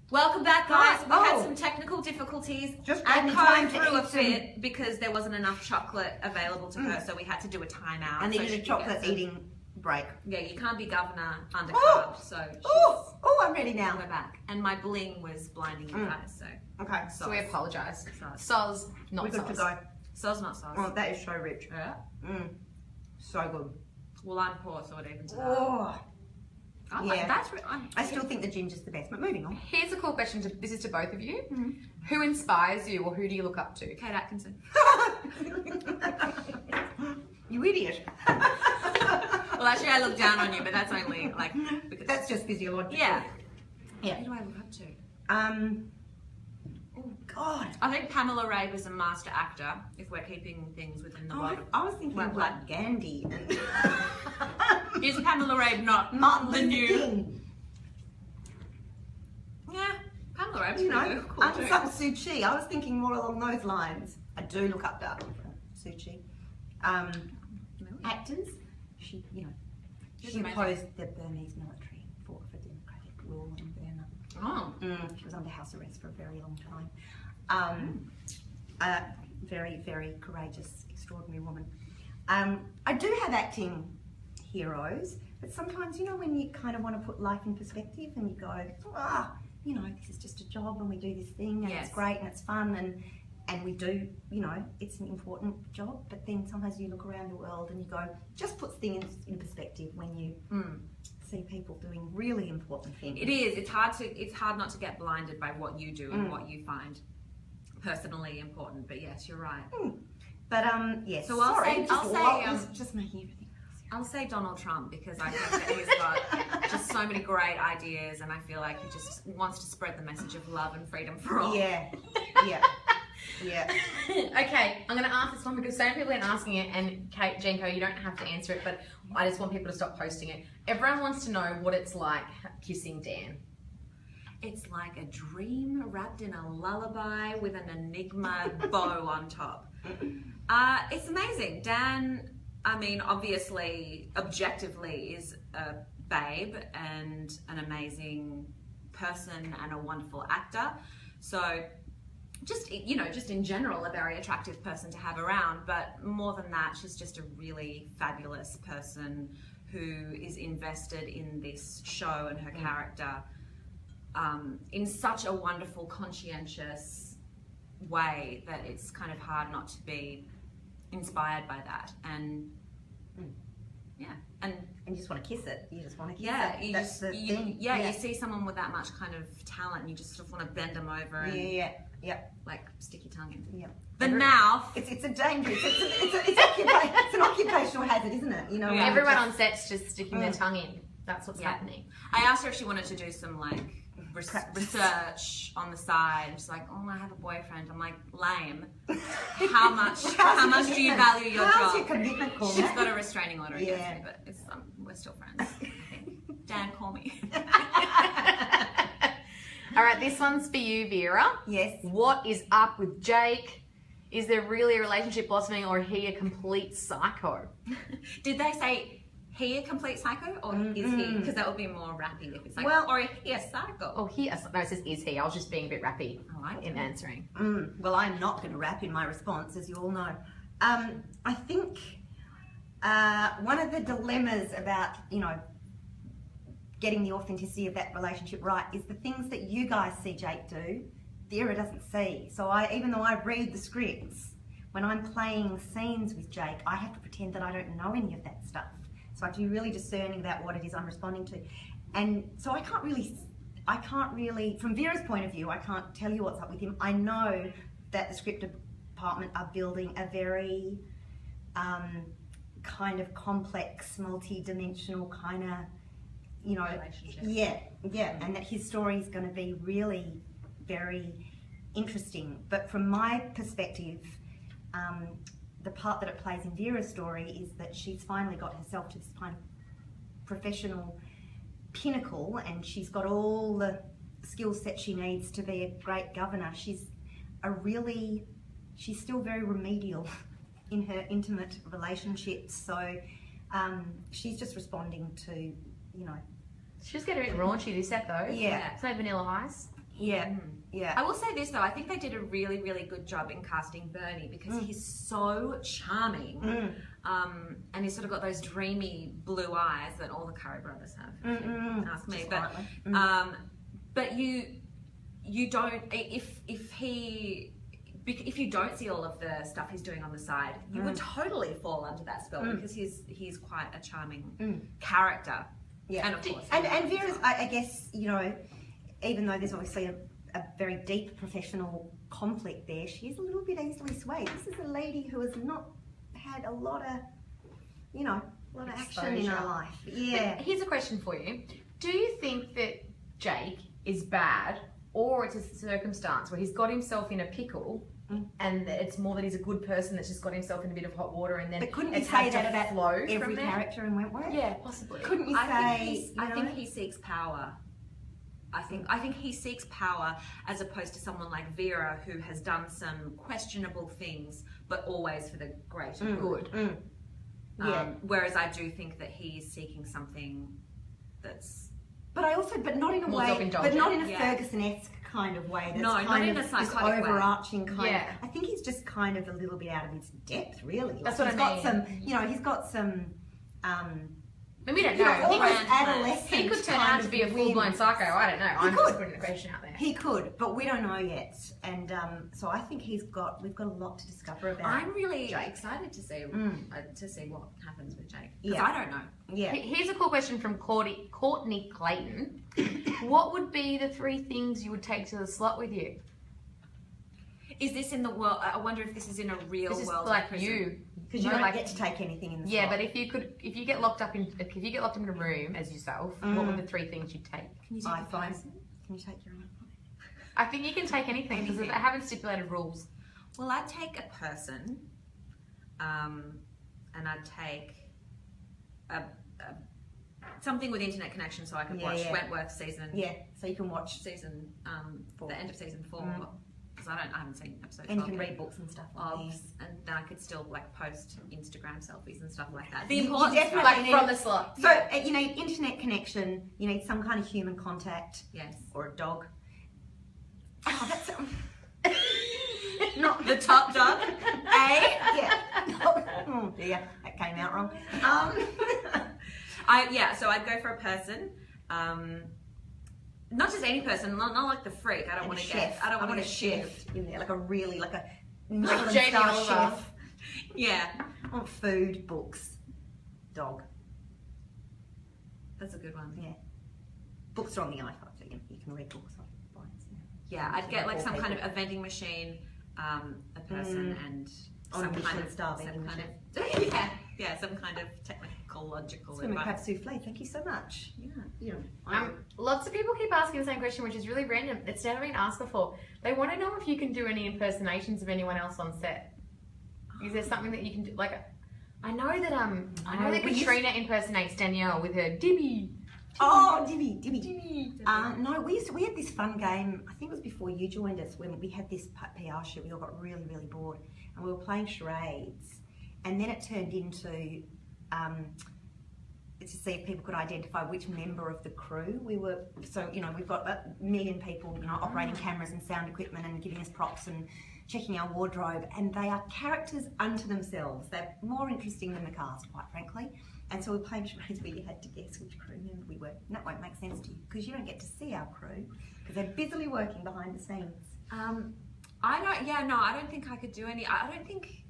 Welcome back, guys. We had Oh. some technical difficulties. Just and gave me time to threw a eat some- fit because there wasn't enough chocolate available to her, so we had to do a timeout. And so then she a could chocolate get some- eating break. Yeah, you can't be governor under Oh. carb, so Oh, I'm ready now. we're back. And my bling was blinding you guys, so Okay, So we apologise. Soz. Soz, not we're good to soz. go. Soz, not sauce. Oh, that is so rich. Yeah. So good. Well, I'm poor, so it evens it out. Oh, I yeah. like that's I still think the ginger's the best, but moving on. Here's a cool question. This is to both of you. Who inspires you, or who do you look up to? Kate Atkinson. You idiot. Well, actually, I look down on you, but that's only like because That's just physiological. yeah. Yeah. Who do I look up to? Oh God. I think Pamela Ray was a master actor. If we're keeping things within the world. I was thinking Well, of like Gandhi and Is Pamela Ray not Martin the Luther new? King. Yeah, Pamela Ray was You pretty know, cool too. Aung San Suu Kyi. I was thinking more along those lines. I do look up to Suu Kyi. Actors, she, you know, She's she amazing. opposed the Burmese military, fought for democratic rule in Burma. Oh, She was under house arrest for a very long time. Very, very courageous, extraordinary woman. I do have acting heroes, but sometimes, you know, when you kind of want to put life in perspective and you go, you know, this is just a job and we do this thing and Yes. it's great and it's fun and we do, you know, it's an important job, but then sometimes you look around the world and you go, just puts things in perspective when you see people doing really important things. it is. It's hard not to get blinded by what you do and what you find personally important. But yes, you're right. But yes. So I'll sorry, say- I'll say, just making everything. I'll say Donald Trump because I think that he's got just so many great ideas, and I feel like he just wants to spread the message of love and freedom for all. Yeah, yeah, yeah. Okay, I'm going to ask this one because so many people have been asking it, and Kate, Jenko, you don't have to answer it, but I just want people to stop posting it. Everyone wants to know what it's like kissing Dan. It's like a dream wrapped in a lullaby with an enigma bow on top. It's amazing. Dan, I mean, obviously, objectively, is a babe and an amazing person and a wonderful actor. So, just, you know, just in general, a very attractive person to have around. But more than that, she's just a really fabulous person who is invested in this show and her character in such a wonderful, conscientious way that it's kind of hard not to be inspired by that. And yeah, and And you just want to kiss it. You just want to kiss yeah, it. you That's just the you, thing. yeah, you see someone with that much kind of talent, and you just sort of want to bend them over and Yeah. like stick your tongue in. Yeah. The mouth. It's a dangerous. It's an occupational hazard, isn't it? You know. Yeah. Everyone on set's just sticking their tongue in. That's what's Yeah. happening. I asked her if she wanted to do some like research on the side. She's like, "Oh, I have a boyfriend." I'm like, "Lame. How much do you value your How's job?" your commitment, Cormac? She's got a restraining order against Yeah. me, but it's, we're still friends. Dan, call me. All right, this one's for you, Vera. Yes. What is up with Jake? Is there really a relationship blossoming, or is he a complete psycho? Did they say he a complete psycho, or is he? Because that would be more rappy if it's like, Well- or he a psycho. Oh, he. No, it says is he. I was just being a bit rappy I like in it. answering. Well, I'm not going to rap in my response, as you all know. I think one of the dilemmas about, you know, getting the authenticity of that relationship right is the things that you guys see Jake do, Vera doesn't see. So even though I read the scripts, when I'm playing scenes with Jake, I have to pretend that I don't know any of that stuff. So I have to be really discerning about what it is I'm responding to. And so I can't really, from Vera's point of view, I can't tell you what's up with him. I know that the script department are building a very kind of complex, multi-dimensional kind of, you know, Relationship. yeah, and that his story is going to be really very interesting. But from my perspective, the part that it plays in Vera's story is that she's finally got herself to this kind of professional pinnacle, and she's got all the skill set she needs to be a great governor. She's still very remedial in her intimate relationships. So she's just responding to, you know. She's getting a bit raunchy this set though. Yeah. So Vanilla Ice. Yeah, yeah. I will say this though, I think they did a really, really good job in casting Bernie because he's so charming. And he's sort of got those dreamy blue eyes that all the Curry brothers have, if you ask me. But you don't, if you don't see all of the stuff he's doing on the side, you would totally fall under that spell because he's quite a charming character. Yeah, and of course, and Vera's, I guess, you know, even though there's obviously a very deep professional conflict there, she's a little bit easily swayed. This is a lady who has not had a lot of, you know, a lot of action in her life. Yeah. But here's a question for you: do you think that Jake is bad, or it's a circumstance where he's got himself in a pickle? And it's more that he's a good person that's just got himself in a bit of hot water, and then But couldn't you it's say had that to about flow every from there? character in Wentworth? Yeah, possibly. Couldn't you say? I think he seeks power. I think he seeks power as opposed to someone like Vera who has done some questionable things, but always for the greater good. Yeah. Whereas I do think that he's seeking something that's. But not in a More way, self-indulgent. but not in a Yeah. Ferguson-esque kind of way. That's No, kind not in of a this psychotic way. overarching kind. Yeah. I think he's just kind of a little bit out of his depth, really. Like, That's what he's I got mean. some, you know, he's got some. I mean, we don't You know, know. almost He adolescent. He could turn kind out to of be a full-blown whim. psycho. I don't know. I'm could. just putting the question out there. He could, but we don't know yet, and so I think we've got a lot to discover about. I'm really Jake. excited to see what happens with Jake because Yeah. I don't know. Yeah. Here's a cool question from Courtney Clayton. What would be the 3 things you would take to the slot with you? Is this in the world? I wonder if this is in a real This is world. like prison. you. Because you don't get to take anything in the Yeah, slot. but if you get locked up in a room as yourself, what would the 3 things you'd take? Can you take a iPhone. person? Can you take your own? I think you can take anything because they haven't stipulated rules. Well, I'd take a person, and I'd take something with internet connection so I could watch Wentworth season. Yeah, so you can watch, season 4. the end of season 4 because I haven't seen episode 12 and you can yet. read books and stuff. And then I could still like post Instagram selfies and stuff like that. You- The you important definitely stuff. Like from the slot. So you need internet connection. You need some kind of human contact, Yes. or a dog. Oh, that's Not the top dog. yeah. Oh dear, that came out wrong. So I'd go for a person. Not just any person, not like the freak. I don't want to get. I don't want to a get chef. chef in there, like a Like Michelin Jamie star Oliver. chef. Yeah, I want food, books, dog. that's a good one. Yeah, books are on the iPhone, so you can read books on phones. Yeah, I'd get like some kind of a vending machine, a person, and On a some kind Michelin of star some vending kind machine. of some kind of technological Swimming crab advice. souffle. Thank you so much. Yeah. You know, Lots of people keep asking the same question, which is really random. It's never been asked before. They want to know if you can do any impersonations of anyone else on set. Is there something that you can do? Like, I know that we used- Katrina impersonates Danielle with her Dibby. Oh, Dibby. No, we had this fun game. I think it was before you joined us when we had this PR shoot. We all got really, really bored, and we were playing charades. And then it turned into to see if people could identify which member of the crew we were. So we've got a million people, operating cameras and sound equipment and giving us props and checking our wardrobe, and they are characters unto themselves. They're more interesting than the cast, quite frankly. And so we're playing charades where you had to guess which crew member we were. And that won't make sense to you because you don't get to see our crew because they're busily working behind the scenes. I don't think I could do any. I don't think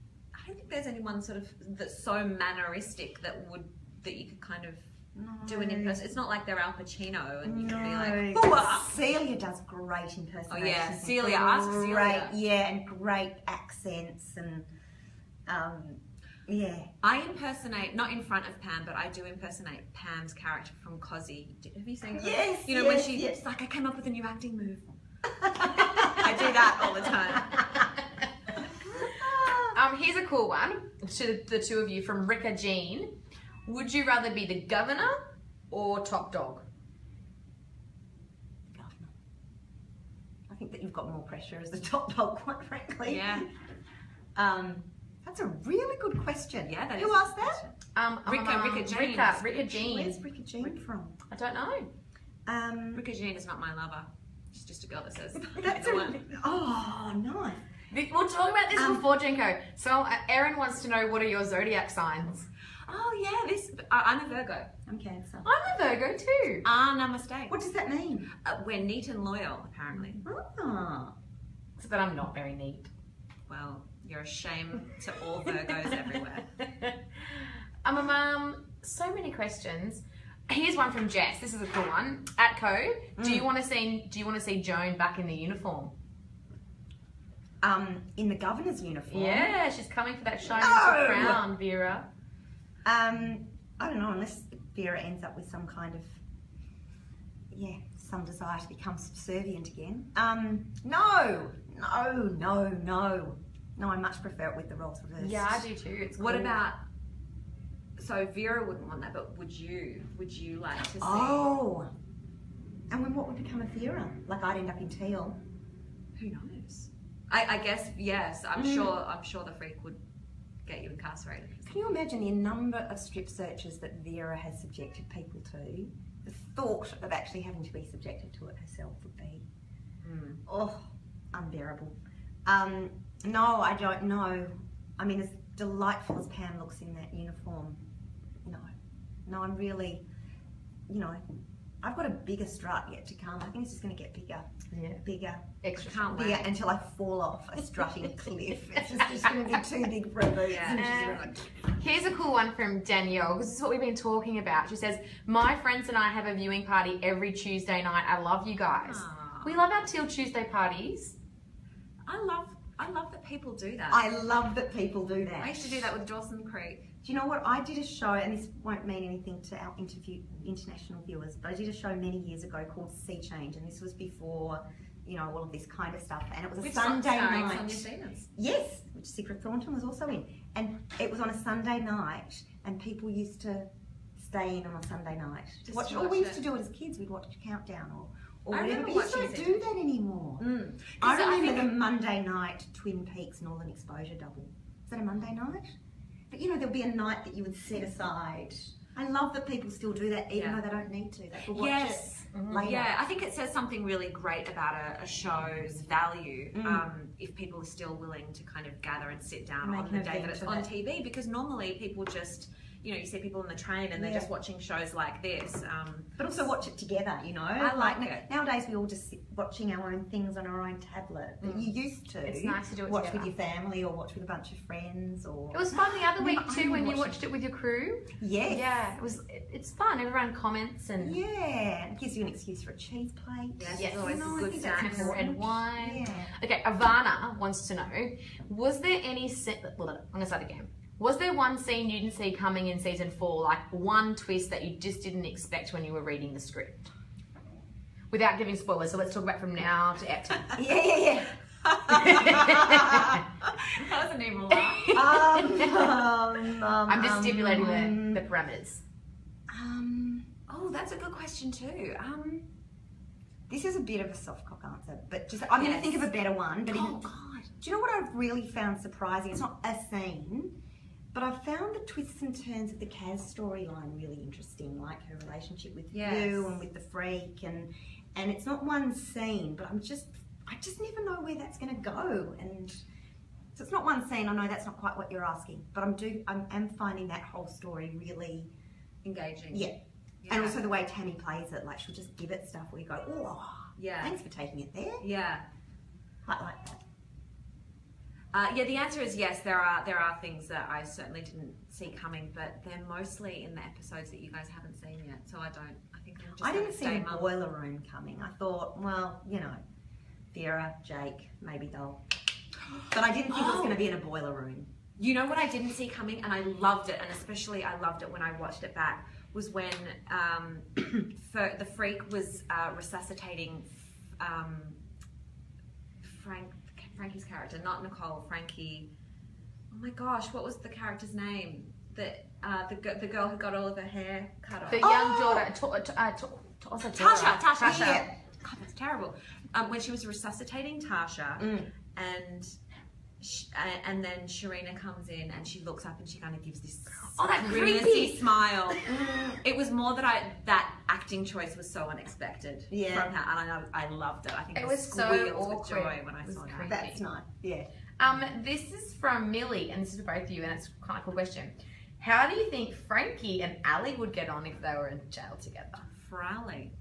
there's anyone sort of that's so manneristic that you could kind of do an impersonation. It's not like they're Al Pacino and you can be like, "Hoo-ah!" Celia does great impersonations. Oh yeah, Celia. Ask Great, Celia. yeah, and great accents and yeah. I impersonate, not in front of Pam, but I do impersonate Pam's character from Cosy. Have you seen Cosy? Yes, when yes, she's yes. like, I came up with a new acting move. I do that all the time. Here's a cool one to the two of you from Ricka Jean. Would you rather be the governor or top dog? Governor. I think that you've got more pressure as the top dog, quite frankly. Yeah. That's a really good question. Yeah, that Who is asked a good that? Ricka Jean. Ricka Jean. Where's Ricka Jean from? I don't know. Ricka Jean is not my lover. She's just a girl that says, That's oh, nice. We'll talk about this before, Jenko. So Erin wants to know, what are your zodiac signs? Oh yeah, I'm a Virgo. I'm Cancer. I'm a Virgo too. Namaste. What does that mean? We're neat and loyal, apparently. Ah. So that I'm not very neat. Well, you're a shame to all Virgos everywhere. So many questions. Here's one from Jess. This is a cool one. At Code, do you want to see Joan back in the uniform? In the governor's uniform. Yeah, she's coming for that shiny little crown, Vera. I don't know, unless Vera ends up with some kind of, some desire to become subservient again. No, I much prefer it with the roles reversed. Yeah, I do too. It's What cool. about, so Vera wouldn't want that, but would you like to see? Oh, and then what would become of Vera? Like I'd end up in teal. Who knows? I guess, yes, I'm sure the freak would get you incarcerated. Can you imagine the number of strip searches that Vera has subjected people to? The thought of actually having to be subjected to it herself would be, unbearable. No, I don't know. I mean, as delightful as Pam looks in that uniform, no, I'm really, I've got a bigger strut yet to come. I think it's just going to get bigger, bigger, Extra. Can't bigger wait. until I fall off a strutting cliff. It's just going to be too big for a boot. Yeah. Here's a cool one from Danielle, because this is what we've been talking about. She says, my friends and I have a viewing party every Tuesday night. I love you guys. Aww. We love our Teal Tuesday parties. I love that people do that. I love that people do that. I used to do that with Dawson Creek. Do you know what? I did a show, and this won't mean anything to our international viewers, but I did a show many years ago called Sea Change, and this was before, all of this kind of stuff. And it was a Sunday night. Yes, which Secret Thornton was also in. And it was on a Sunday night, and people used to stay in on a Sunday night. We used to do it as kids. We'd watch Countdown or I whatever. remember But you watching don't do that anymore. I remember the Monday night Twin Peaks Northern Exposure double. Is that a Monday night? But there'll be a night that you would set aside. I love that people still do that, even though they don't need to. They can watch it later. Yeah, I think it says something really great about a show's value if people are still willing to kind of gather and sit down on the day that it's on TV, because normally people just, you see people on the train and they're just watching shows like this. But also watch it together, I like it. Nowadays we all just sit watching our own things on our own tablet. But you used to. It's nice to do it watch together. with your family or watch with a bunch of friends. Or It was fun the other week too when you watched it with your crew. Yes. Yeah, it's fun. Everyone comments and it gives you an excuse for a cheese plate. Yes, Yes. it's always I a good think that's snack. important. and wine. Yeah. Okay, Ivana wants to know, was there any I'm gonna start again. Was there one scene you didn't see coming in season 4, like one twist that you just didn't expect when you were reading the script? Without giving spoilers, so let's talk about from now to Epton. Yeah. That was an evil laugh. I'm just stipulating the parameters. Oh, that's a good question too. This is a bit of a soft cock answer, but I'm going to think of a better one. But God. Do you know what I've really found surprising? It's not a scene, but I've found the twists and turns of the Kaz storyline really interesting, like her relationship with you and with the freak, and it's not one scene, but I just never know where that's going to go, and so it's not one scene. I know that's not quite what you're asking, but I'm finding that whole story really Engaging. Yeah. And also the way Tammy plays it, like she'll just give it stuff where you go, oh, Yeah. thanks for taking it there. Yeah. Quite like that. The answer is yes. There are things that I certainly didn't see coming, but they're mostly in the episodes that you guys haven't seen yet. So I think I'm just. I didn't see stay the mum. boiler room coming. I thought, well, Vera, Jake, maybe they'll. But I didn't think it was going to be in a boiler room. You know what I didn't see coming, and I loved it, and especially I loved it when I watched it back, was when the freak was resuscitating Frankie's character, not Nicole, Frankie. Oh my gosh, what was the character's name? The girl who got all of her hair cut off. The young daughter, Tasha. Yeah. God, that's terrible. When she was resuscitating Tasha, and and then Sharina comes in and she looks up and she kind of gives this that grimacy creepy smile. It was more that that acting choice was so unexpected from her, and I loved it. I think It I was so squealed with awkward. joy when I It was saw creepy. that. That's nice. Yeah. This is from Millie, and this is for both of you, and it's kind of a cool question. How do you think Frankie and Allie would get on if they were in jail together? For Ali.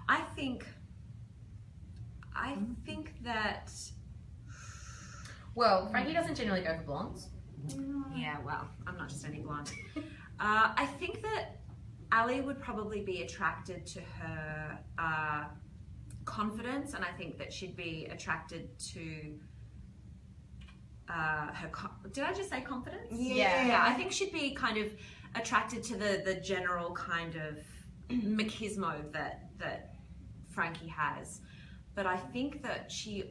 I think that. Well, Frankie doesn't generally go for blondes. Yeah, well, I'm not just any blonde. I think that Ali would probably be attracted to her confidence, and I think that she'd be attracted to her. Did I just say confidence? Yeah. I think she'd be kind of attracted to the general kind of machismo that Frankie has, but I think that she's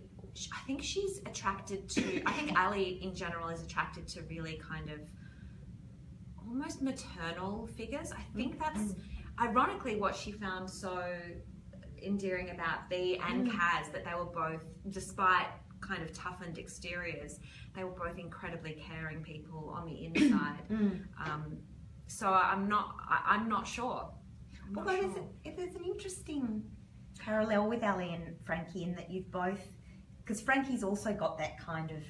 attracted to. I think Ali in general is attracted to really kind of almost maternal figures. I think that's ironically what she found so endearing about Bea and Kaz, that they were both, despite kind of toughened exteriors, they were both incredibly caring people on the inside. So I'm not sure. Although there's an interesting parallel with Ali and Frankie in that you've both, because Frankie's also got that kind of,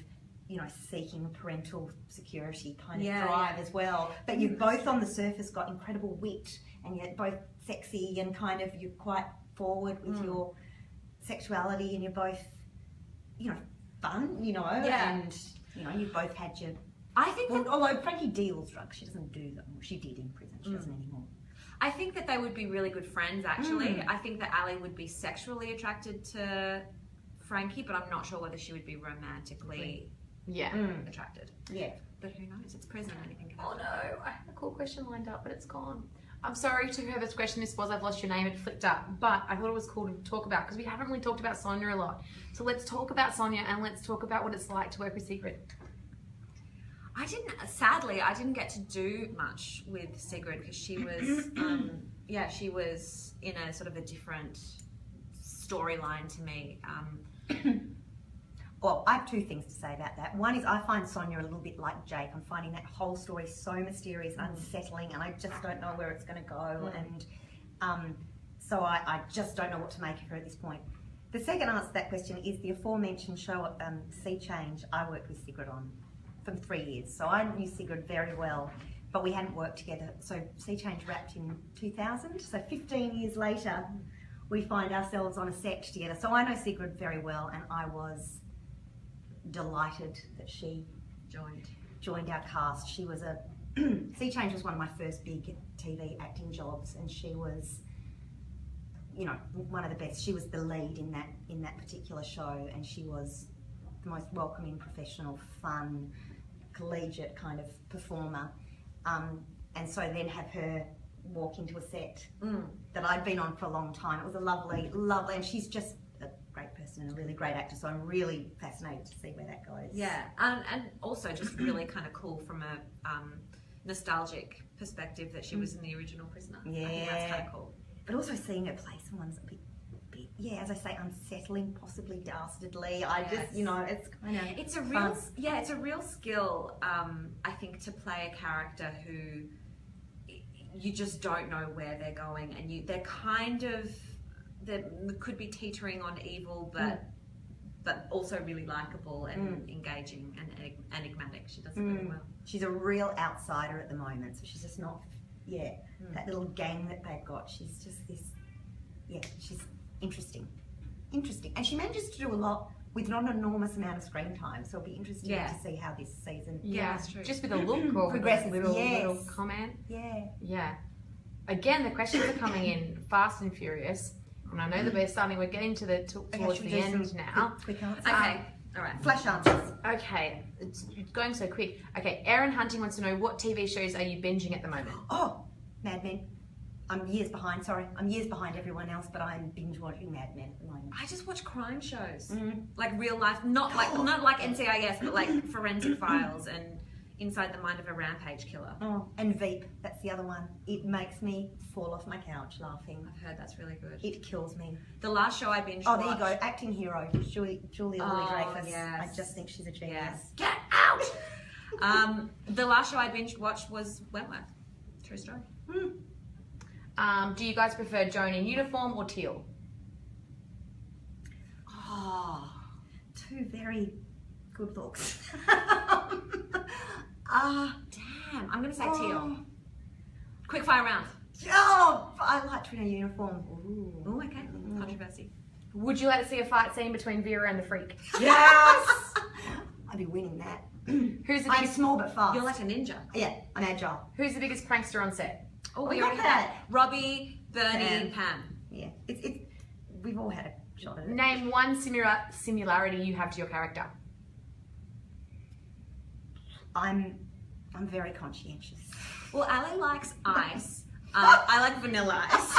seeking parental security kind of drive as well. But you've both on the surface got incredible wit, and you're both sexy and kind of, you're quite forward with your sexuality, and you're both, fun, and, you've both had your... I think that, although Frankie deals drugs, she doesn't do them. She did in prison, she doesn't anymore. I think that they would be really good friends, actually. I think that Ali would be sexually attracted to Frankie, but I'm not sure whether she would be romantically attracted. Yeah. But who knows? It's prison, anything can Oh happen. no, I had a cool question lined up, but it's gone. I'm sorry to whoever's question this was, I've lost your name, it flicked up. But I thought it was cool to talk about, because we haven't really talked about Sonia a lot. So let's talk about Sonia, and let's talk about what it's like to work with Sigrid. Sadly, I didn't get to do much with Sigrid, because she was, she was in a sort of a different storyline to me. Well, I have two things to say about that. One is I find Sonia a little bit like Jake. I'm finding that whole story so mysterious, unsettling, and I just don't know where it's going to go. And so I just don't know what to make of her at this point. The second answer to that question is the aforementioned show, Sea Change, I worked with Sigrid on for 3 years. So I knew Sigrid very well, but we hadn't worked together. So Sea Change wrapped in 2000. So 15 years later, we find ourselves on a set together. So I know Sigrid very well, and I was delighted that she joined our cast. She was Sea Change was one of my first big TV acting jobs, and she was, one of the best. She was the lead in that particular show, and she was the most welcoming, professional, fun, collegiate kind of performer. And so then have her walk into a set that I'd been on for a long time. It was a lovely, and she's just a great person and a really great actor, so I'm really fascinated to see where that goes. Yeah, and also just really kind of cool from a nostalgic perspective that she was in the original Prisoner. Yeah. I think that's kind of cool. But also seeing her play someone's a bit, as I say, unsettling, possibly dastardly. I just, it's kind of it's a real skill. I think, to play a character who you just don't know where they're going, and they're kind of, they could be teetering on evil, but also really likable and engaging and enigmatic. She does it really well. She's a real outsider at the moment, so she's just not, that little gang that they've got. She's just this, she's interesting. And she manages to do a lot with not an enormous amount of screen time, so it'll be interesting to see how this season that's true. Just with a look or progressive, little comment. Yeah. Again, the questions are coming in fast and furious, and I know that we're getting towards the end now. Quick answers. Okay, all right. Flash answers. Okay, it's going so quick. Okay, Erin Hunting wants to know, what TV shows are you binging at the moment? Oh, Mad Men. I'm years behind everyone else, but I'm binge watching Mad Men at the moment. I just watch crime shows, like real life, not like NCIS, but like Forensic Files and inside the mind of a rampage killer. Oh, and Veep, that's the other one. It makes me fall off my couch laughing. I've heard that's really good. It kills me. The last show I binged. Oh, there you go. Acting hero, Julia Louis-Dreyfus. Yes. I just think she's a genius. Yes. Get out! The last show I binge watched was Wentworth. True story. Do you guys prefer Joan in uniform or teal? Oh, two very good looks. Damn, I'm gonna say teal. Quick fire round. Oh, I like to in a uniform. Oh, okay. Controversy. Would you like to see a fight scene between Vera and the Freak? Yes! I'd be winning that. Who's the I'm biggest? small but fast. You're like a ninja. Yeah, I'm agile. Who's the biggest prankster on set? Oh, We we got already that. had Robbie, Bernie, Pam. Yeah, it's we've all had a shot at it. Name one similarity you have to your character. I'm very conscientious. Well, Allie likes ice. I like vanilla ice.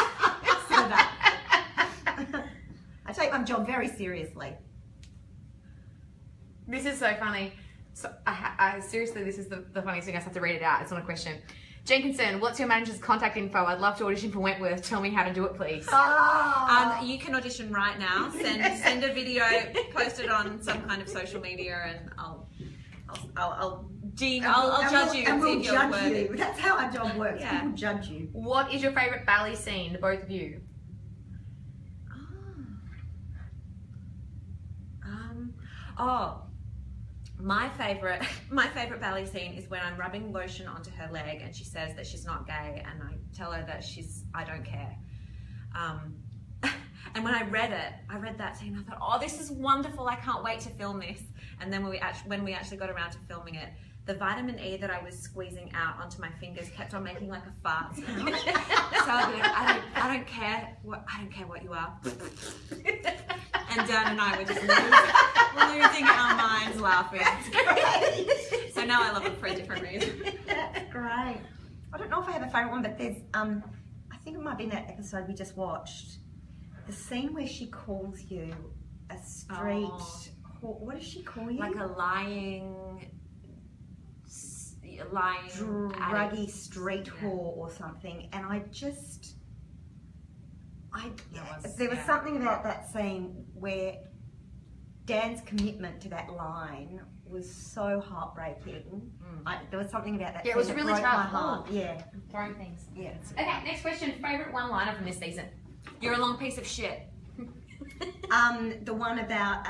So that. I take my job very seriously. This is so funny. So I seriously, this is the funniest thing. I just have to read it out. It's not a question. Jenkinson, what's your manager's contact info? I'd love to audition for Wentworth. Tell me how to do it, please. You can audition right now. Send a video, post it on some kind of social media, and I'll judge you and see if you're worthy. That's how our job works. Yeah. People judge you. What is your favourite ballet scene, the both of you? My favorite ballet scene is when I'm rubbing lotion onto her leg and she says that she's not gay, and I tell her that I don't care. And when I read that scene, I thought, oh, this is wonderful. I can't wait to film this. And then when we actually got around to filming it, the vitamin E that I was squeezing out onto my fingers kept on making like a fart sound. So I'd be like, I don't care what you are. And Dan and I were just losing our minds laughing. So now I love it for a different reason. That's great. I don't know if I have a favourite one, but there's I think it might be in that episode we just watched. The scene where she calls you a street what does she call you? Like a lying druggy street whore or something, and there was something about that scene where Dan's commitment to that line was so heartbreaking. There was something about that. Yeah, it was really broke my tough. heart. Yeah, Throwing things. yeah. Okay, next question. Favourite one-liner from this season? You're a long piece of shit. The one about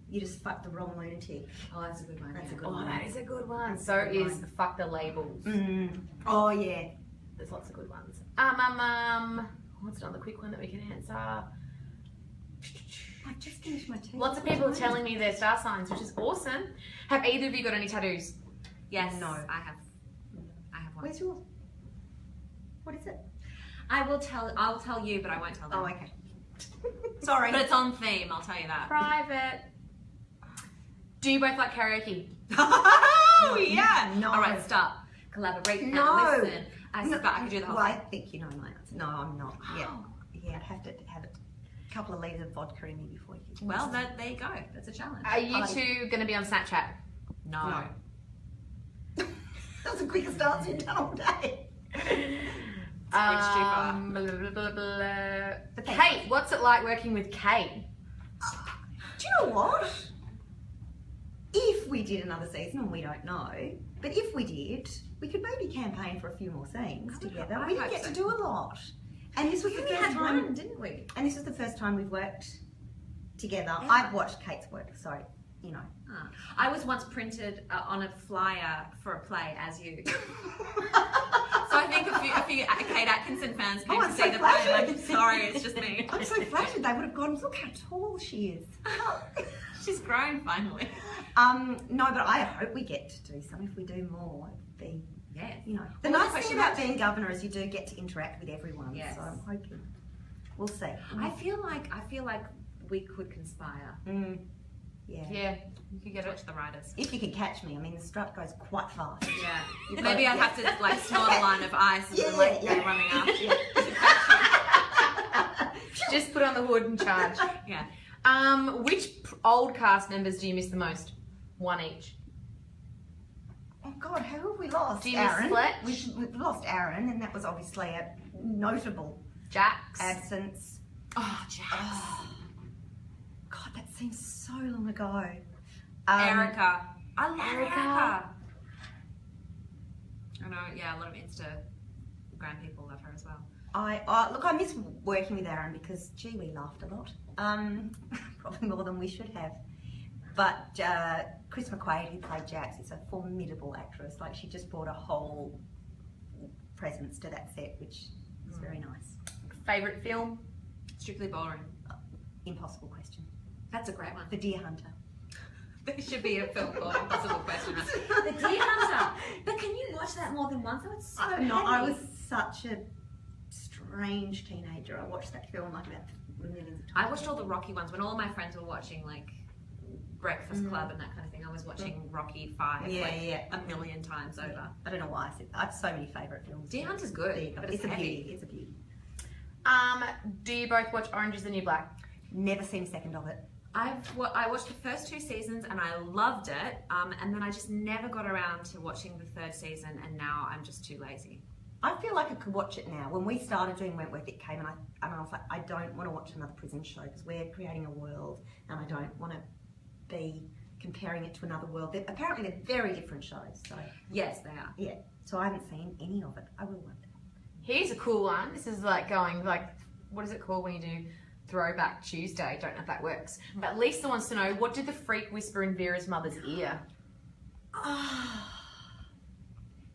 you just fucked the wrong lunatic. Oh, that's a good one. That's a good Oh, one. that is a good one. That's So a good is one. fuck the labels. Oh yeah. There's lots of good ones. What's another quick one that we can answer? I've just finished my tea. Lots of people are telling me their star signs, which is awesome. Have either of you got any tattoos? Yes. No. I have one. Where's yours? What is it? I'll tell you, but I won't tell them. Oh, okay. Sorry. But it's on theme, I'll tell you that. Private. Do you both like karaoke? Oh, yeah. No. All right, stop. Collaborate and No. listen. I could do the whole Well, I thing. think you know my answer. No, I'm not. Yeah. Yeah, I'd have to have a couple of litres of vodka in me before you could. Well, there you go. That's a challenge. Are you two going to be on Snapchat? No. That was the quickest answer you've done all day. Kate, what's it like working with Kate? Do you know what? If we did another season, and we don't know, but if we did, we could maybe campaign for a few more scenes together. I We didn't hope get so. to do a lot. And this was the We first had time, one, didn't we? and this was the first time we've worked together. Yeah. I've watched Kate's work, so, you know. I was once printed on a flyer for a play as you. So I think a few Kate Atkinson fans came Oh, to I'm see so the play. flattered. Like, sorry, it's just me. I'm so flattered they would have gone, look how tall she is. She's grown finally. No, but I hope we get to do some. If we do more, it'd be, Yes. you know. The Well, nice that's thing what about being governor is you do get to interact with everyone. Yes. So I'm hoping. We'll see. I feel like we could conspire. Yeah. Yeah, you could get Watch it. the writers. If you can catch me, I mean, the strut goes quite fast. Yeah. Maybe I'd have to like snort a line of ice and Yeah, like yeah. go running after. Just put on the hood and charge. Yeah. Which old cast members do you miss the most? One each. God, who have we lost? Do you miss Aaron. Fletch? We've lost Aaron, and that was obviously a notable Jax. absence. Oh, Jax. Oh, God, that seems so long ago. Erica. I love Erica. Erica. I know, yeah, a lot of Instagram people love her as well. Look, I miss working with Aaron because, gee, we laughed a lot. Probably more than we should have. But Chris McQuaid, who played Jax, is a formidable actress. Like, she just brought a whole presence to that set, which was very nice. Favourite film? Strictly Ballroom. Impossible question. That's a great one. The Deer Hunter. There should be a film called Impossible Question. The Deer Hunter. But can you watch that more than once? I was so I don't know. I heavy. was such a strange teenager. I watched that film like about millions of times. I watched all the Rocky ones when all my friends were watching like Breakfast Club and that kind of thing. I was watching Rocky 5 a million times over. I don't know why I said I have so many favourite films. Deer Hunter's good, There you go. but it's a heavy. beauty. It's a beauty. Do you both watch Orange is the New Black? Never seen a second of it. I watched the first 2 seasons and I loved it, and then I just never got around to watching the 3rd season, and now I'm just too lazy. I feel like I could watch it now. When we started doing Wentworth, it came and I was like, I don't want to watch another prison show because we're creating a world and I don't want to be comparing it to another world. Apparently they're very different shows. So Yes, they are. yeah, so I haven't seen any of it. I will one day. Here's a cool one. This is like going like, what is it called when you do Throwback Tuesday? Don't know if that works. But Lisa wants to know, what did the freak whisper in Vera's mother's ear?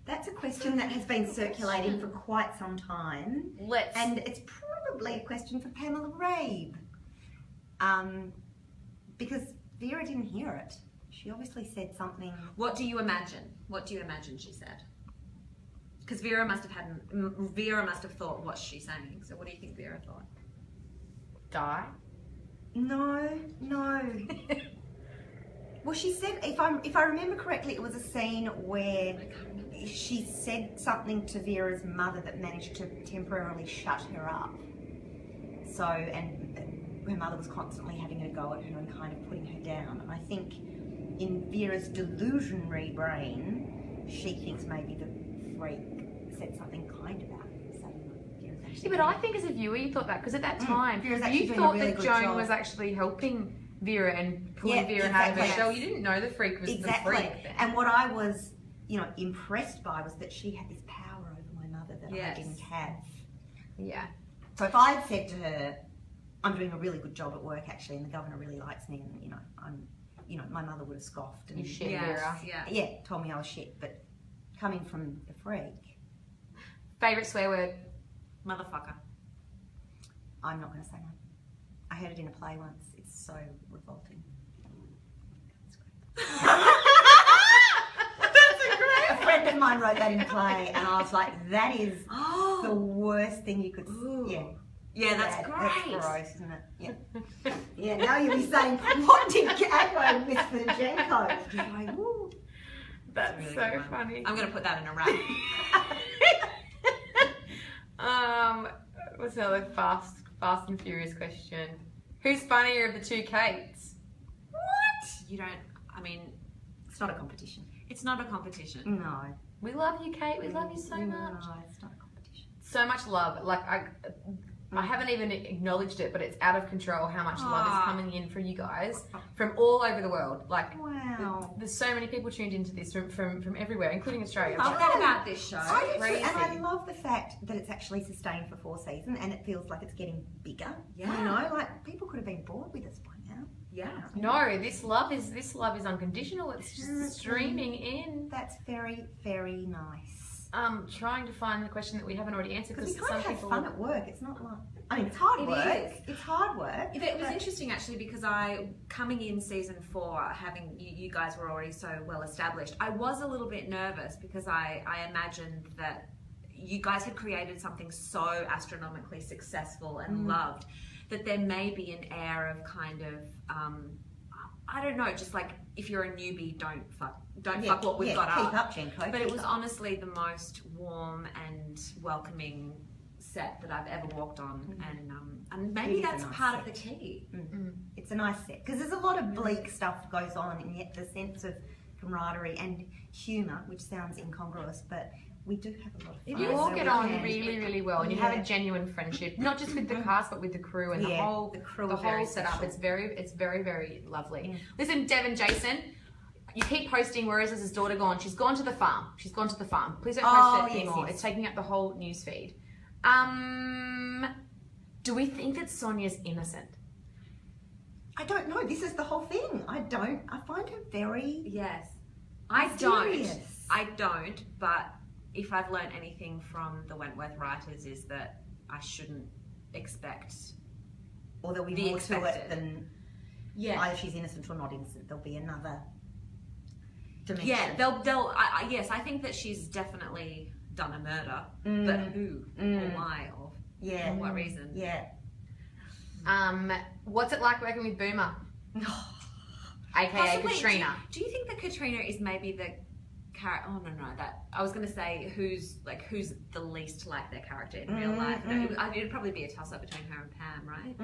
That's a question that has been circulating for quite some time. And it's probably a question for Pamela Rabe. Because Vera didn't hear it. She obviously said something. What do you imagine? What do you imagine she said? Because Vera must have thought, what's she saying? So what do you think Vera thought? Die? No. Well, she said, if I remember correctly, it was a scene where she said something to Vera's mother that managed to temporarily shut her up. So, and her mother was constantly having a go at her and kind of putting her down. And I think in Vera's delusionary brain, she thinks maybe the freak said something kind about her. So, Vera's actually Yeah, but I think as a viewer you thought that, because at that time Vera's actually you doing a thought really that good Joan job. was actually helping Vera and pulling Yeah, Vera out of her exactly. shell. You didn't know the freak was Exactly. the freak then. And what I was, impressed by was that she had this power over my mother that Yes. I didn't have. Yeah. So if I'd said to her, I'm doing a really good job at work actually, and the governor really likes me, and my mother would have scoffed and You shit, Vera. Yeah. told me I was shit. But coming from the freak, Favourite swear word? Motherfucker. I'm not going to say one. I heard it in a play once. It's so revolting. A friend of mine wrote that in a play, and I was like, that is the worst thing you could. Yeah. Yeah, that's That's great. gross, isn't it? Yeah. Yeah, now you'll be saying, what did Gaggo miss for the Jenko? You're like, ooh. That's Really so good one. funny. I'm going to put that in a wrap. What's another fast and furious question? Who's funnier of the two Kates? What? You don't, It's not a competition. it's not a competition. No. We love you, Kate. We love you so much. No, it's not a competition. So much love. Like I haven't even acknowledged it, but it's out of control how much love is coming in from you guys from all over the world. Like, Wow. there's so many people tuned into this from everywhere, including Australia. Love that about this show. I do too, Crazy. and I love the fact that it's actually sustained for 4 seasons, and it feels like it's getting bigger. Yeah. Like people could have been bored with us by now. Yeah. No, this love is unconditional. It's just streaming in. That's very, very nice. Trying to find the question that we haven't already answered Because because we some kind of have people. fun at work. It's not like, it's hard It work. is. It's hard work. It was but- interesting actually because coming in season 4, having you guys were already so well established, I was a little bit nervous because I imagined that you guys had created something so astronomically successful and loved that there may be an air of kind of, I don't know, just like if you're a newbie, don't fuck what we've got keep up. up, Jenko. But it keep was up. honestly the most warm and welcoming set that I've ever walked on, and maybe It is a that's nice part of set. the key. It's a nice set because there's a lot of bleak stuff goes on, and yet the sense of camaraderie and humour, which sounds incongruous, but we do have a lot of fun. You all So get we on can- really, really well, and you have a genuine friendship, not just with the cast, but with the crew and the whole setup. special. It's very, very lovely. Listen, Dev and Jason, you keep posting. Where is his daughter gone? She's gone to the farm. She's gone to the farm. Please don't post it anymore. yes. It's taking up the whole news feed. Do we think that Sonia's innocent? I don't know. This is the whole thing. I find her very... Yes. Mysterious. I don't, but if I've learned anything from the Wentworth writers is that I shouldn't expect... Or there'll be The more to it expected. than Yeah. either she's innocent or not innocent. There'll be another dimension. Yeah, yes, I think that she's definitely done a murder, but who or why or Yeah. for what reason? Yeah. What's it like working with Boomer? AKA Possibly, Katrina. Do you think that Katrina is maybe the character? Oh no, that I was going to say who's the least like their character in real life. No, it'd probably be a toss up between her and Pam, right?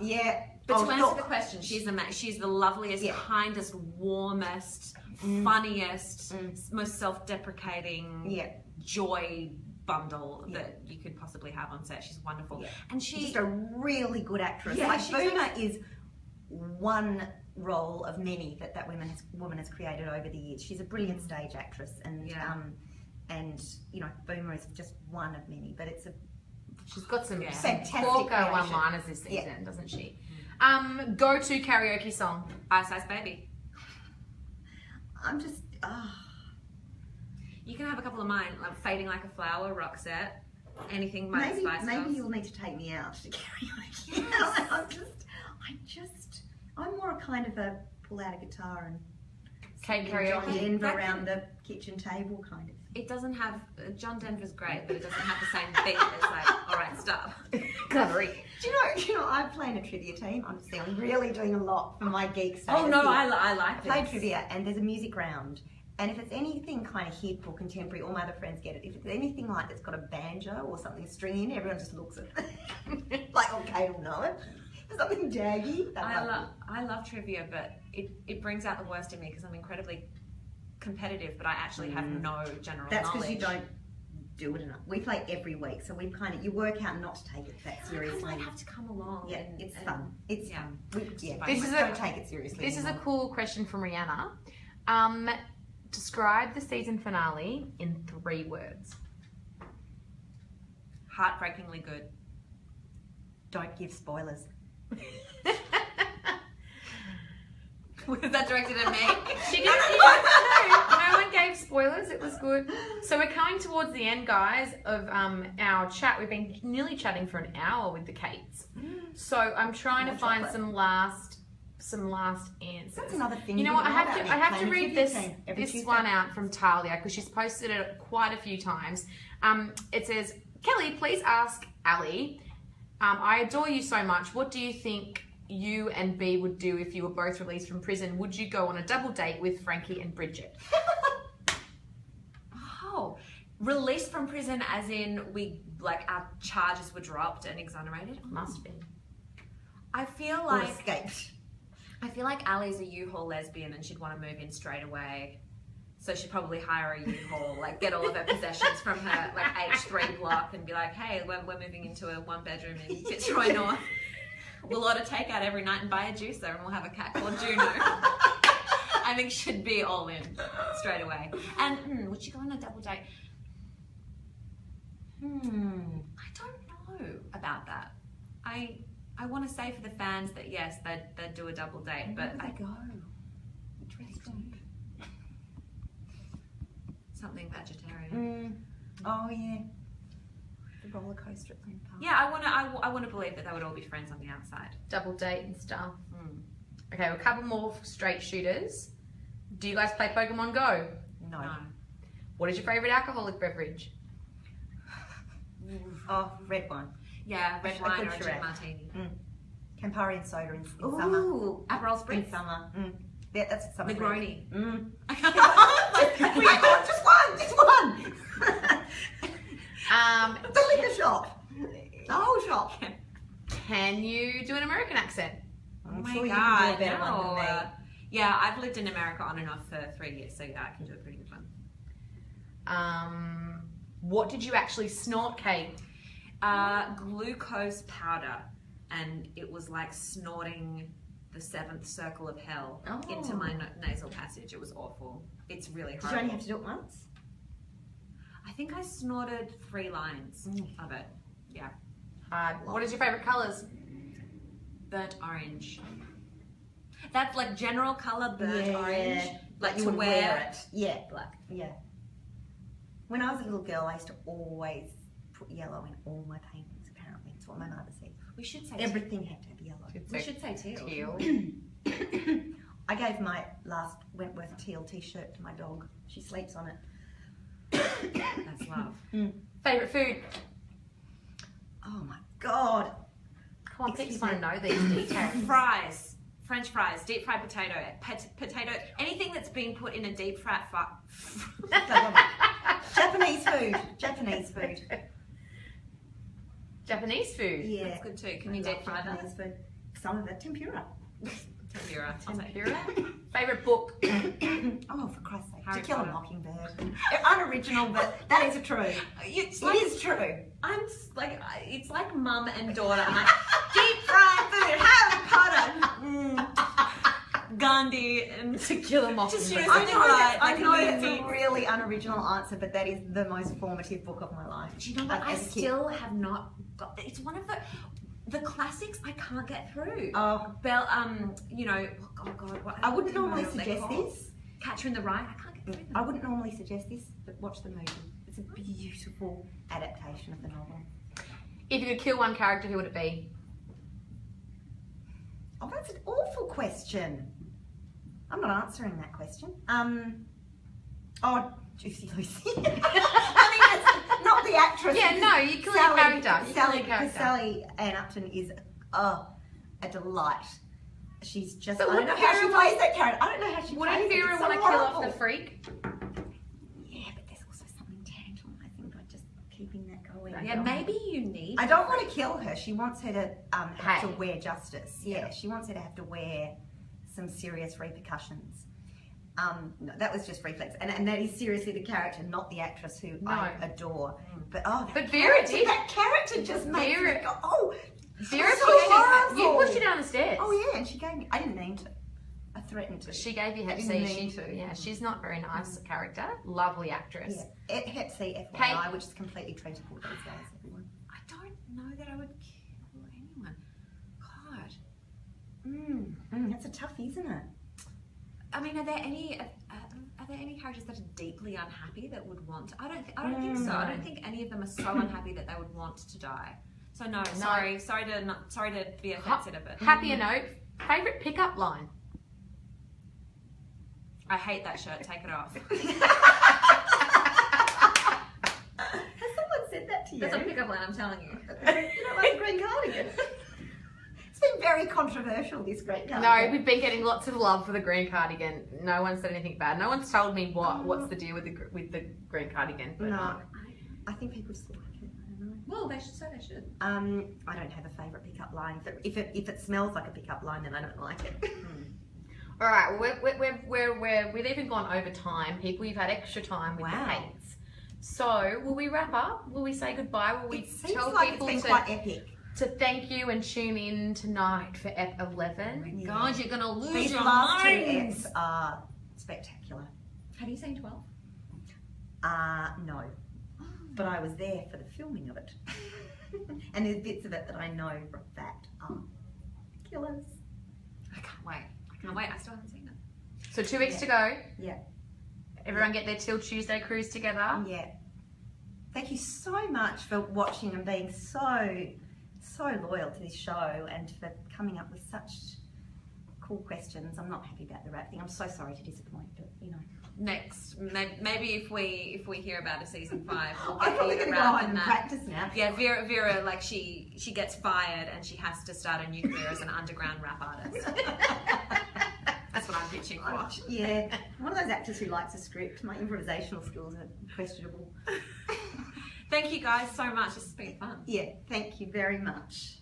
Yeah. But to answer the question, she's the loveliest, kindest, warmest, funniest, most self-deprecating, joy bundle that you could possibly have on set. She's wonderful, and she's just a really good actress. Yeah, like she Boomer is one role of many that woman has created over the years. She's a brilliant stage actress, and you know, Boomer is just one of many. But it's a She's got some fantastic corker creation. one-liners this season, doesn't she? Go-to karaoke song. Ice Ice Baby. I'm just You can have a couple of mine, like Fading Like a Flower, Roxette, anything by the Spice maybe Girls. you'll need to take me out to karaoke. I'm more a kind of a pull out a guitar and Kate sing karaoke. John Denver around the kitchen table kind of. It doesn't have, John Denver's great, but it doesn't have the same beat as like, all right, stop. Covery. Do you know, I play in a trivia team. I'm really doing a lot for my geek status. Oh no, here. I like I play this. trivia, and there's a music round. And if it's anything kind of hip or contemporary, all my other friends get it. If it's anything like that's got a banjo or something stringy in, everyone just looks at it. Like, okay, we'll know it. If something jaggy. I love trivia, but it brings out the worst in me because I'm incredibly competitive, but I actually have no general That's knowledge. because you don't do it enough. We play every week, so you work out not to take it that seriously. I have to come along. Yeah, it's fun. It's fun. Don't take it seriously. This is a cool question from Rihanna. Describe the season finale in 3 words. Heartbreakingly good. Don't give spoilers. Was that directed at me? She didn't. No one gave spoilers. It was good. So we're coming towards the end, guys, of our chat. We've been nearly chatting for an hour with the Kates. So I'm trying to find some last answers. That's another thing. You know what? I have to read this Tuesday. one out from Talia because she's posted it quite a few times. It says, Kelly, please ask Allie. I adore you so much. What do you think you and B would do if you were both released from prison? Would you go on a double date with Frankie and Bridget? Oh, released from prison as in our charges were dropped and exonerated? Must be. I feel Or like escaped. Allie's a U-Haul lesbian and she'd want to move in straight away. So she'd probably hire a U-Haul, get all of her possessions from her H3 block and be like, hey, we're moving into a 1-bedroom in Fitzroy North. We'll order takeout every night and buy a juicer and we'll have a cat called Juno. I think she'd be all in straight away. And would she go on a double date? I don't know about that. I want to say for the fans that yes, they'd do a double date, but I go. Interesting. Something vegetarian. Oh yeah. The roller coaster at Theme Park. Yeah, I want to believe that they would all be friends on the outside. Double date and stuff. Okay, well, a couple more straight shooters. Do you guys play Pokemon Go? No. What is your favourite alcoholic beverage? Oh, red wine. Yeah, red A wine good or a gin Shiraz. martini. Campari and soda in summer. Ooh, Aperol Spritz. In summer. Yeah, that's summer. Negroni. Just one. The liquor shop. The whole shop. Can you do an American accent? I'm Oh sure my you God, can do a better one than me. Yeah, I've lived in America on and off for 3 years, so yeah, I can do a pretty good one. What did you actually snort, Kate? Glucose powder, and it was like snorting the seventh circle of hell into my nasal passage. It was awful. It's really horrible. Did you only have to do it once? I think I snorted 3 lines of it. Yeah. What is your favourite colours? Burnt orange. That's like general colour, burnt orange. Like you to would wear it. Yeah, black. Yeah. When I was a little girl, I used to always put yellow in all my paintings, apparently. That's what my mother said. We should say everything had to have yellow. We should say teal. I gave my last Wentworth teal t-shirt to my dog. She sleeps on it. That's love. Favourite food? Oh my God. Come on, people want to know these details. Fries. French fries, deep fried potato, potato, anything that's been put in a deep fried Japanese food. Japanese food. Japanese food? Yeah. That's good too. Can you deep fry that? Japanese food. Some of it. Tempura. Tempura. Tempura. Favourite book? Oh, for Christ's sake. Harry To Kill a Potter. Mockingbird. Unoriginal, but that is true. It's It is true. I'm like, it's like mum and daughter. I'm like, deep fried food, Harry Potter, Gandhi, and To Kill a Mockingbird. Just, you know, I something know, right. I like know a that's movie. a really unoriginal answer, but that is the most formative book of my life. Do you know what? I As a kid. still have not got. It's one of the classics I can't get through. Oh, You know, oh God, what? I wouldn't do you know normally what they're suggest called? this. Catcher in the Rye. I can't get through them. I wouldn't normally suggest this, but watch the movie. It's a beautiful adaptation of the novel. If you could kill one character, who would it be? Oh, that's an awful question. I'm not answering that question. Juicy Lucy. I mean, it's not the actress. Yeah, no, you're killing a character. You're killing a character. Sally Ann Upton is a delight. She's just. But I don't know wouldn't how she Vera plays that character. I don't know how she Wouldn't plays it. Vera It's want to so kill off horrible. the freak? Yeah, but there's also something tantalising by just keeping that going. Yeah, maybe you need. I don't want to kill her. She wants her to have to Hey. wear justice. Yeah, she wants her to have to wear some serious repercussions. No, that was just reflex, and that is seriously the character, not the actress who I adore. But But Vera did. that character just made me Vera- go, oh, Vera so pushed horrible. you pushed her down the stairs. Oh yeah, and she gave me. I didn't mean to. I threatened to. She gave you Hep I C. didn't mean to. Yeah, she's not very nice character. Lovely actress. Yeah, Hep C, FYI, Kate. which is completely treatable these days. Everyone. I don't know that I would kill anyone. God. That's a toughie, isn't it? I mean, are there any characters that are deeply unhappy that would want? I don't think so. I don't think any of them are so unhappy that they would want to die. So no, sorry to be a fence sitter, but Happier note. Favorite pickup line. I hate that shirt. Take it off. Has someone said that to you? That's a pickup line. I'm telling you. You don't like the green cardigan? It's been very controversial, this green cardigan. No, we've been getting lots of love for the green cardigan. No one said anything bad. No one's told me what's the deal with the green cardigan. But No, I think people just like it. I don't know. Well, they should say they should. I don't have a favourite pickup line. If it smells like a pickup line, then I don't like it. All right, well, we've even gone over time. People, you've had extra time with the Kates. So, will we wrap up? Will we say goodbye? Will we It seems tell like people it's been quite epic. to thank you and tune in tonight for Ep 11? God, you're gonna lose These your last two minds. Fs are spectacular. Have you seen 12? No. But I was there for the filming of it. And there's bits of it that I know for a fact are killers. I can't wait. I still haven't seen it. So 2 weeks to go. Yeah. Everyone get their Till Tuesday cruise together. Yeah. Thank you so much for watching and being so loyal to this show and for coming up with such cool questions. I'm not happy about the rap thing. I'm so sorry to disappoint, but you know. Next, maybe if we hear about a season 5, we'll I'm get probably you going to go around home in and that. practice now. Yeah, Vera, like she gets fired and she has to start a new career as an underground rap artist. That's what I'm pitching for. Yeah. I'm one of those actors who likes a script. My improvisational skills are questionable. Thank you guys so much. This has been fun. Yeah, thank you very much.